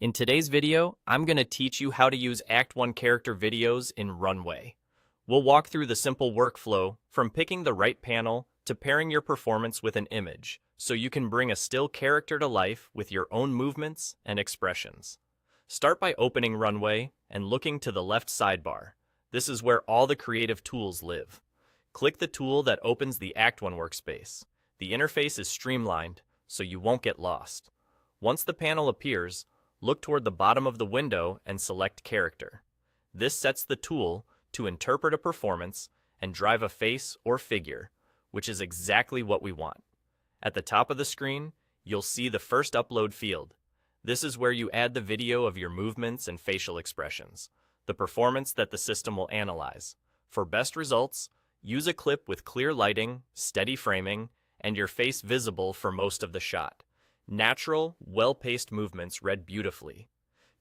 In today's video, I'm going to teach you how to use Act 1 character videos in Runway. We'll walk through the simple workflow from picking the right panel to pairing your performance with an image, so you can bring a still character to life with your own movements and expressions. Start by opening Runway and looking to the left sidebar. This is where all the creative tools live. Click the tool that opens the Act 1 workspace. The interface is streamlined, so you won't get lost. Once the panel appears, look toward the bottom of the window and select Character. This sets the tool to interpret a performance and drive a face or figure, which is exactly what we want. At the top of the screen, you'll see the first upload field. This is where you add the video of your movements and facial expressions, the performance that the system will analyze. For best results, use a clip with clear lighting, steady framing, and your face visible for most of the shot. Natural, well-paced movements read beautifully.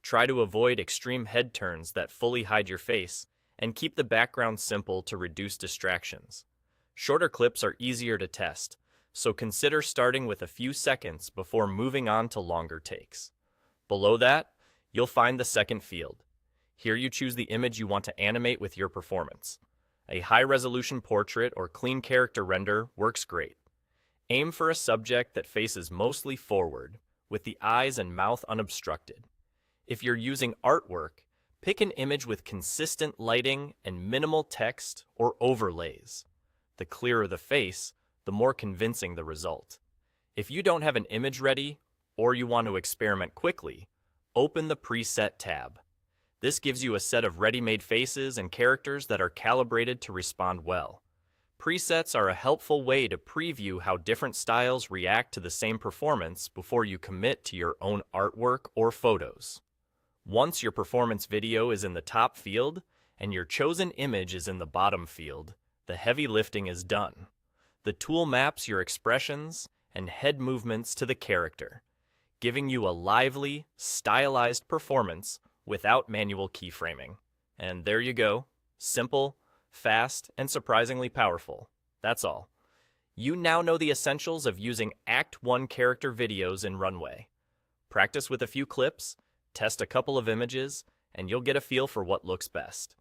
Try to avoid extreme head turns that fully hide your face, and keep the background simple to reduce distractions. Shorter clips are easier to test, so consider starting with a few seconds before moving on to longer takes. Below that, you'll find the second field. Here you choose the image you want to animate with your performance. A high-resolution portrait or clean character render works great. Aim for a subject that faces mostly forward, with the eyes and mouth unobstructed. If you're using artwork, pick an image with consistent lighting and minimal text or overlays. The clearer the face, the more convincing the result. If you don't have an image ready, or you want to experiment quickly, open the Preset tab. This gives you a set of ready-made faces and characters that are calibrated to respond well. Presets are a helpful way to preview how different styles react to the same performance before you commit to your own artwork or photos. Once your performance video is in the top field and your chosen image is in the bottom field, the heavy lifting is done. The tool maps your expressions and head movements to the character, giving you a lively, stylized performance without manual keyframing. And there you go. Simple, fast, and surprisingly powerful. That's all. You now know the essentials of using Act 1 character videos in Runway. Practice with a few clips, test a couple of images, and you'll get a feel for what looks best.